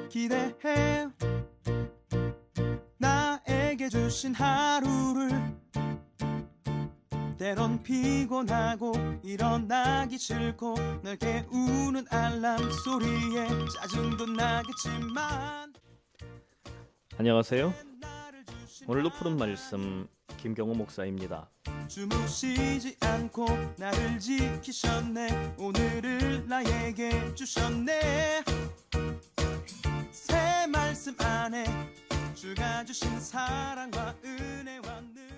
기대해 나에게 주신 하루를 때론 피곤하고 일어나기 싫고 널 깨우는 알람 소리에 짜증도 나겠지만 안녕하세요. 오늘도 푸른 말씀 김경호 목사입니다. 주무시지 않고 나를 지키셨네. 오늘을 나에게 주셨네. 새 말씀 안에 주가 주신 사랑과 은혜와 능력.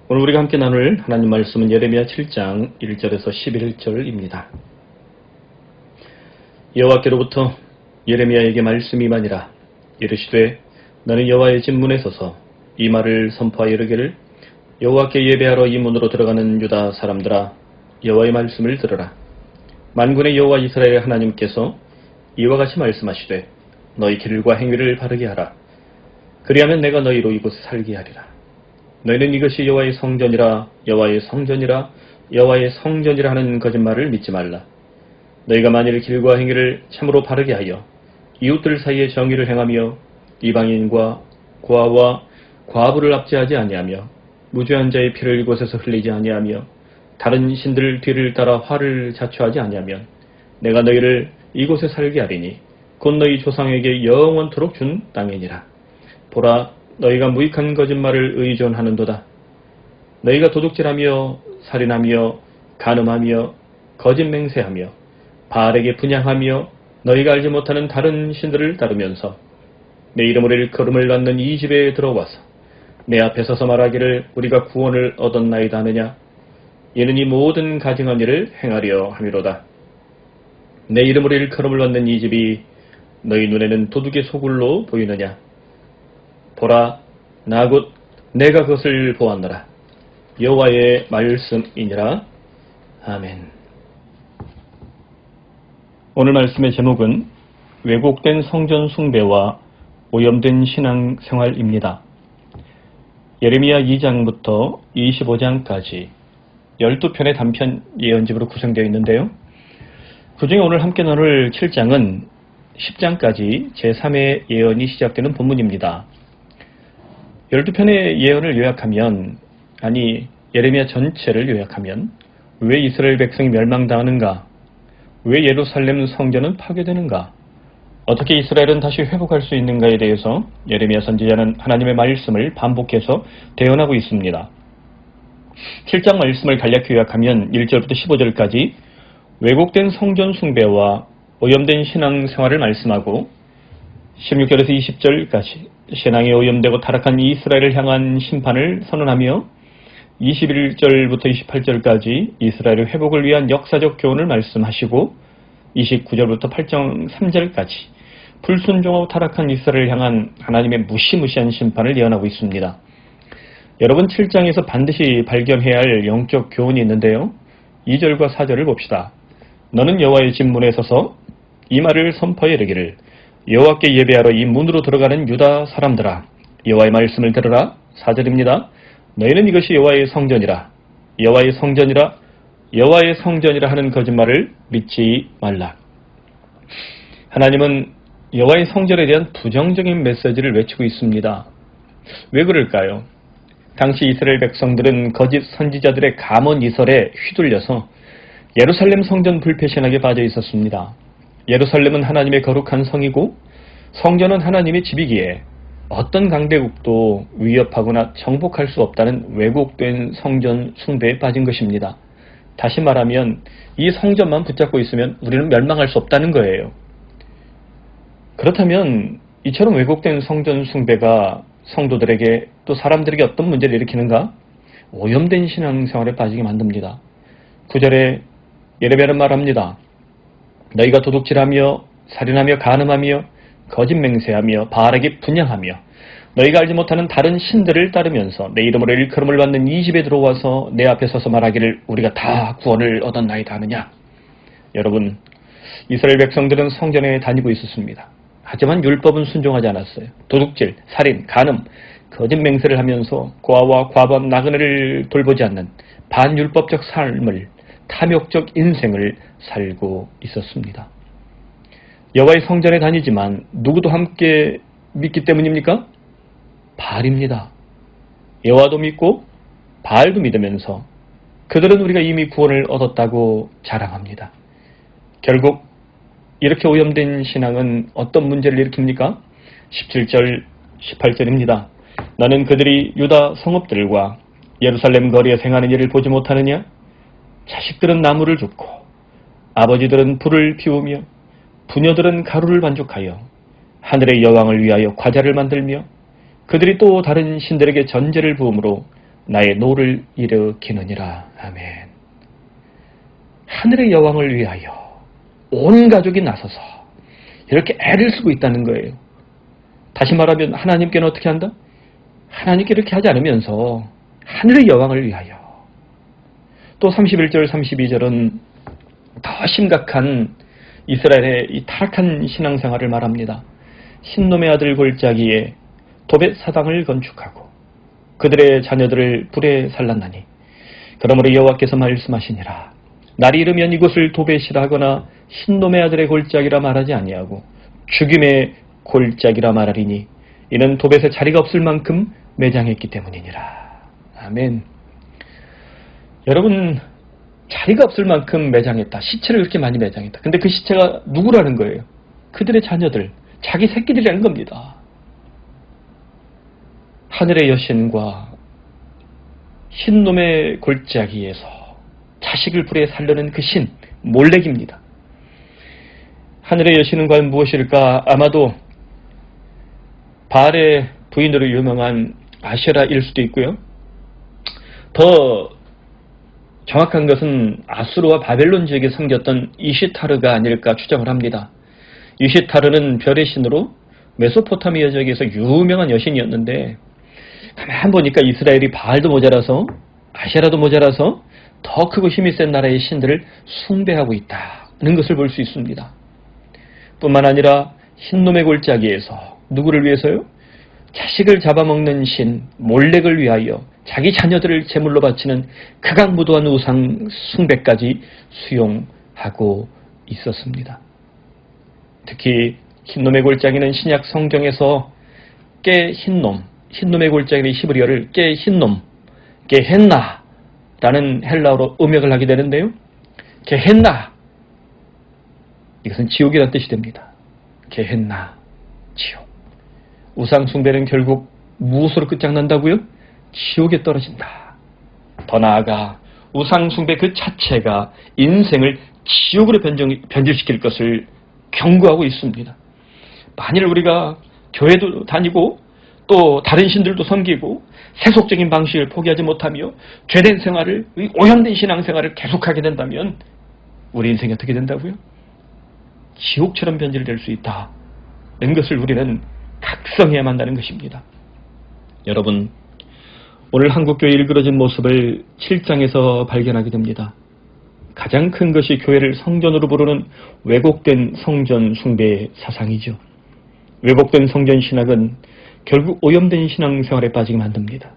오늘 우리가 함께 나눌 하나님 말씀은 예레미야 7장 1절에서 11절입니다. 여호와께로부터 예레미야에게 말씀이 임하니라. 이르시되 너는 여호와의 집 문에 서서 이 말을 선포하여 이르기를 여호와께 예배하러 이 문으로 들어가는 유다 사람들아, 여호와의 말씀을 들으라. 만군의 여호와 이스라엘 하나님께서 이와 같이 말씀하시되 너희 길과 행위를 바르게 하라. 그리하면 내가 너희로 이곳에 살게 하리라. 너희는 이것이 여호와의 성전이라 여호와의 성전이라 여호와의 성전이라 하는 거짓말을 믿지 말라. 너희가 만일 길과 행위를 참으로 바르게 하여 이웃들 사이에 정의를 행하며 이방인과 고아와 과부를 압제하지 아니하며 무죄한 자의 피를 이곳에서 흘리지 아니하며 다른 신들 뒤를 따라 화를 자초하지 아니하면 내가 너희를 이곳에 살게 하리니 곧 너희 조상에게 영원토록 준 땅이니라. 보라, 너희가 무익한 거짓말을 의존하는도다. 너희가 도둑질하며 살인하며 간음하며 거짓 맹세하며 바알에게 분향하며 너희가 알지 못하는 다른 신들을 따르면서 내 이름으로 일컬음을 받는 이 집에 들어와서 내 앞에 서서 말하기를 우리가 구원을 얻었나이다 하느냐. 이는 이 모든 가증한 일을 행하려 함이로다. 내 이름으로 일컬음을 받는 이 집이 너희 눈에는 도둑의 소굴로 보이느냐. 보라, 나 곧 내가 그것을 보았노라. 여호와의 말씀이니라. 아멘. 오늘 말씀의 제목은 왜곡된 성전 숭배와 오염된 신앙 생활입니다. 예레미야 2장부터 25장까지 12편의 단편 예언집으로 구성되어 있는데요. 그 중에 오늘 함께 나눌 7장은 10장까지 제3의 예언이 시작되는 본문입니다. 12편의 예언을 요약하면, 예레미야 전체를 요약하면 왜 이스라엘 백성이 멸망당하는가? 왜 예루살렘 성전은 파괴되는가? 어떻게 이스라엘은 다시 회복할 수 있는가에 대해서 예레미야 선지자는 하나님의 말씀을 반복해서 대언하고 있습니다. 7장 말씀을 간략히 요약하면 1절부터 15절까지 왜곡된 성전 숭배와 오염된 신앙 생활을 말씀하고 16절에서 20절까지 신앙이 오염되고 타락한 이스라엘을 향한 심판을 선언하며 21절부터 28절까지 이스라엘의 회복을 위한 역사적 교훈을 말씀하시고 29절부터 8장 3절까지 불순종하고 타락한 이스라엘을 향한 하나님의 무시무시한 심판을 예언하고 있습니다. 여러분, 7장에서 반드시 발견해야 할 영적 교훈이 있는데요. 2절과 4절을 봅시다. 너는 여호와의 집 문에 서서 이 말을 선포해 이르기를 여호와께 예배하러 이 문으로 들어가는 유다 사람들아, 여호와의 말씀을 들으라. 4절입니다. 너희는 이것이 여호와의 성전이라 여호와의 성전이라 여호와의 성전이라 하는 거짓말을 믿지 말라. 하나님은 여호와의 성전에 대한 부정적인 메시지를 외치고 있습니다. 왜 그럴까요? 당시 이스라엘 백성들은 거짓 선지자들의 감언 이설에 휘둘려서 예루살렘 성전 불패신하게 빠져 있었습니다. 예루살렘은 하나님의 거룩한 성이고 성전은 하나님의 집이기에 어떤 강대국도 위협하거나 정복할 수 없다는 왜곡된 성전 숭배에 빠진 것입니다. 다시 말하면 이 성전만 붙잡고 있으면 우리는 멸망할 수 없다는 거예요. 그렇다면 이처럼 왜곡된 성전 숭배가 성도들에게 또 사람들에게 어떤 문제를 일으키는가? 오염된 신앙생활에 빠지게 만듭니다. 9절에 예레미야는 말합니다. 너희가 도둑질하며 살인하며 간음하며 거짓 맹세하며 바알에게 분향하며 너희가 알지 못하는 다른 신들을 따르면서 내 이름으로 일컬음을 받는 이 집에 들어와서 내 앞에 서서 말하기를 우리가 다 구원을 얻었나이다 하느냐. 여러분, 이스라엘 백성들은 성전에 다니고 있었습니다. 하지만 율법은 순종하지 않았어요. 도둑질, 살인, 간음, 거짓 맹세를 하면서 고아와 과부와 나그네를 돌보지 않는 반율법적 삶을, 탐욕적 인생을 살고 있었습니다. 여호와의 성전에 다니지만 누구도 함께 믿기 때문입니까? 바알입니다. 여호와도 믿고 바알도 믿으면서 그들은 우리가 이미 구원을 얻었다고 자랑합니다. 결국 이렇게 오염된 신앙은 어떤 문제를 일으킵니까? 17절, 18절입니다. 너는 그들이 유다 성읍들과 예루살렘 거리에 행하는 일을 보지 못하느냐? 자식들은 나무를 줍고 아버지들은 불을 피우며 부녀들은 가루를 반죽하여 하늘의 여왕을 위하여 과자를 만들며 그들이 또 다른 신들에게 전제를 부음으로 나의 노를 일으키느니라. 아멘. 하늘의 여왕을 위하여 온 가족이 나서서 이렇게 애를 쓰고 있다는 거예요. 다시 말하면 하나님께는 어떻게 한다? 하나님께 이렇게 하지 않으면서 하늘의 여왕을 위하여. 또 31절, 32절은 더 심각한 이스라엘의 이 타락한 신앙생활을 말합니다. 흰놈의 아들 골짜기에 도벳 사당을 건축하고 그들의 자녀들을 불에 살랐나니 그러므로 여호와께서 말씀하시니라. 날이 이르면 이곳을 도벳이라 하거나 흰놈의 아들의 골짜기라 말하지 아니하고 죽임의 골짜기라 말하리니 이는 도벳에 자리가 없을 만큼 매장했기 때문이니라. 아멘. 여러분, 자리가 없을 만큼 매장했다. 시체를 그렇게 많이 매장했다. 근데 그 시체가 누구라는 거예요? 그들의 자녀들, 자기 새끼들이라는 겁니다. 하늘의 여신과 흰놈의 골짜기에서 자식을 불에 살려는 그 신, 몰렉입니다. 하늘의 여신은 과연 무엇일까? 아마도 바알의 부인으로 유명한 아세라일 수도 있고요. 더 정확한 것은 아수르와 바벨론 지역에 섬겼던 이시타르가 아닐까 추정을 합니다. 이시타르는 별의 신으로 메소포타미아 지역에서 유명한 여신이었는데 가만 보니까 이스라엘이 바알도 모자라서 아세라도 모자라서 더 크고 힘이 센 나라의 신들을 숭배하고 있다는 것을 볼 수 있습니다. 뿐만 아니라 흰놈의 골짜기에서 누구를 위해서요? 자식을 잡아먹는 신 몰렉을 위하여 자기 자녀들을 제물로 바치는 극악무도한 우상 숭배까지 수용하고 있었습니다. 특히 흰놈의 골짜기는 신약 성경에서 깨 흰놈, 흰놈의 골짜기는 히브리어를 깨 흰놈, 게헨나라는 헬라어로 음역을 하게 되는데요. 게헨나, 이것은 지옥이라는 뜻이 됩니다. 게헨나, 지옥. 우상 숭배는 결국 무엇으로 끝장난다고요? 지옥에 떨어진다. 더 나아가 우상 숭배 그 자체가 인생을 지옥으로 변질시킬 것을 경고하고 있습니다. 만일 우리가 교회도 다니고 또 다른 신들도 섬기고 세속적인 방식을 포기하지 못하며 죄된 생활을, 오염된 신앙생활을 계속하게 된다면 우리 인생이 어떻게 된다고요? 지옥처럼 변질될 수 있다는 것을 우리는 각성해야만 한다는 것입니다. 여러분, 오늘 한국교회 일그러진 모습을 7장에서 발견하게 됩니다. 가장 큰 것이 교회를 성전으로 부르는 왜곡된 성전 숭배 사상이죠. 왜곡된 성전 신학은 결국 오염된 신앙생활에 빠지게 만듭니다.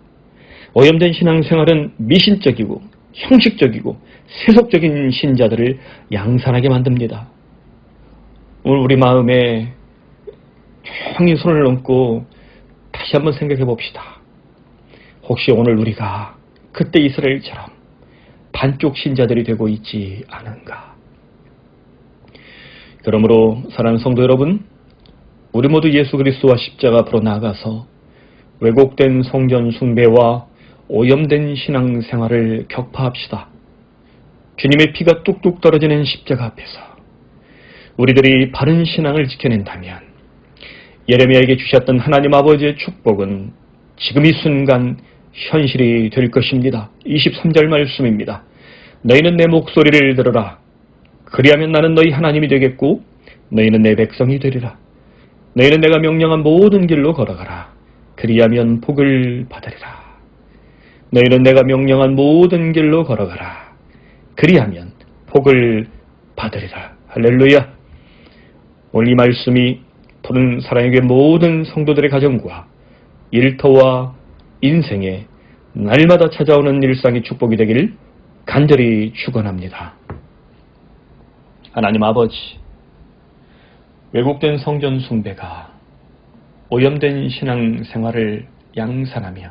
오염된 신앙생활은 미신적이고 형식적이고 세속적인 신자들을 양산하게 만듭니다. 오늘 우리 마음에 조용히 손을 얹고 다시 한번 생각해 봅시다. 혹시 오늘 우리가 그때 이스라엘처럼 반쪽 신자들이 되고 있지 않은가? 그러므로 사랑하는 성도 여러분, 우리 모두 예수 그리스도와 십자가 앞으로 나아가서 왜곡된 성전 숭배와 오염된 신앙생활을 격파합시다. 주님의 피가 뚝뚝 떨어지는 십자가 앞에서 우리들이 바른 신앙을 지켜낸다면 예레미야에게 주셨던 하나님 아버지의 축복은 지금 이 순간 현실이 될 것입니다. 23절 말씀입니다. 너희는 내 목소리를 들으라. 그리하면 나는 너희 하나님이 되겠고 너희는 내 백성이 되리라. 너희는 내가 명령한 모든 길로 걸어가라. 그리하면 복을 받으리라. 너희는 내가 명령한 모든 길로 걸어가라. 그리하면 복을 받으리라. 할렐루야. 오늘 이 말씀이 보는 사랑에게 모든 성도들의 가정과 일터와 인생에 날마다 찾아오는 일상의 축복이 되기를 간절히 축원합니다. 하나님 아버지, 왜곡된 성전 숭배가 오염된 신앙 생활을 양산하며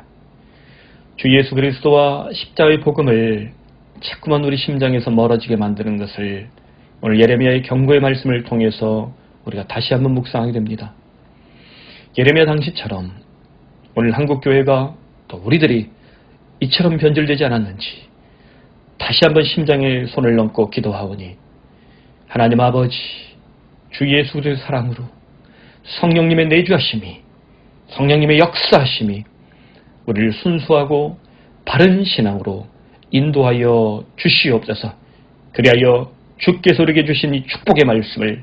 주 예수 그리스도와 십자의 복음을 자꾸만 우리 심장에서 멀어지게 만드는 것을 오늘 예레미야의 경고의 말씀을 통해서 우리가 다시 한번 묵상하게 됩니다. 예레미야 당시처럼 오늘 한국교회가 또 우리들이 이처럼 변질되지 않았는지 다시 한번 심장에 손을 얹고 기도하오니 하나님 아버지 주 예수 그리스도의 사랑으로 성령님의 내주하심이 성령님의 역사하심이 우리를 순수하고 바른 신앙으로 인도하여 주시옵소서. 그리하여 주께서 우리에게 주신 이 축복의 말씀을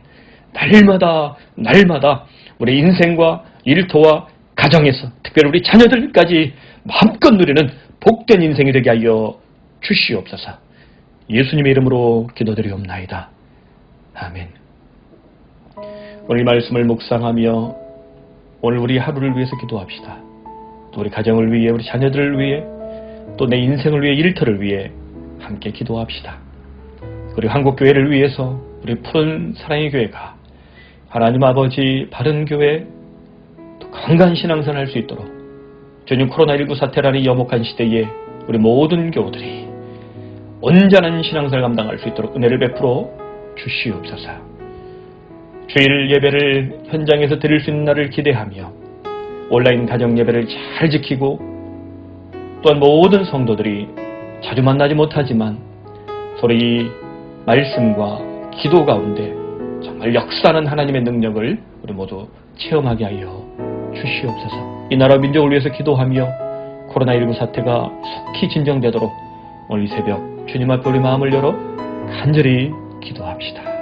날마다 우리 인생과 일터와 가정에서 특별히 우리 자녀들까지 마음껏 누리는 복된 인생이 되게 하여 주시옵소서. 예수님의 이름으로 기도드리옵나이다. 아멘. 오늘 이 말씀을 묵상하며 오늘 우리 하루를 위해서 기도합시다. 또 우리 가정을 위해, 우리 자녀들을 위해, 또 내 인생을 위해, 일터를 위해 함께 기도합시다. 그리고 한국교회를 위해서 우리 푸른 사랑의 교회가 하나님 아버지 바른 교회, 또 건강한 신앙생활 할 수 있도록 전혀 코로나19 사태라는 이 염혹한 시대에 우리 모든 교우들이 온전한 신앙생활 감당할 수 있도록 은혜를 베풀어 주시옵소서. 주일 예배를 현장에서 드릴 수 있는 날을 기대하며 온라인 가정 예배를 잘 지키고 또한 모든 성도들이 자주 만나지 못하지만 서로 이 말씀과 기도 가운데 정말 역사하는 하나님의 능력을 우리 모두 체험하게 하여 주시옵소서. 이 나라 민족을 위해서 기도하며 코로나19 사태가 속히 진정되도록 오늘 이 새벽 주님 앞에 우리 마음을 열어 간절히 기도합시다.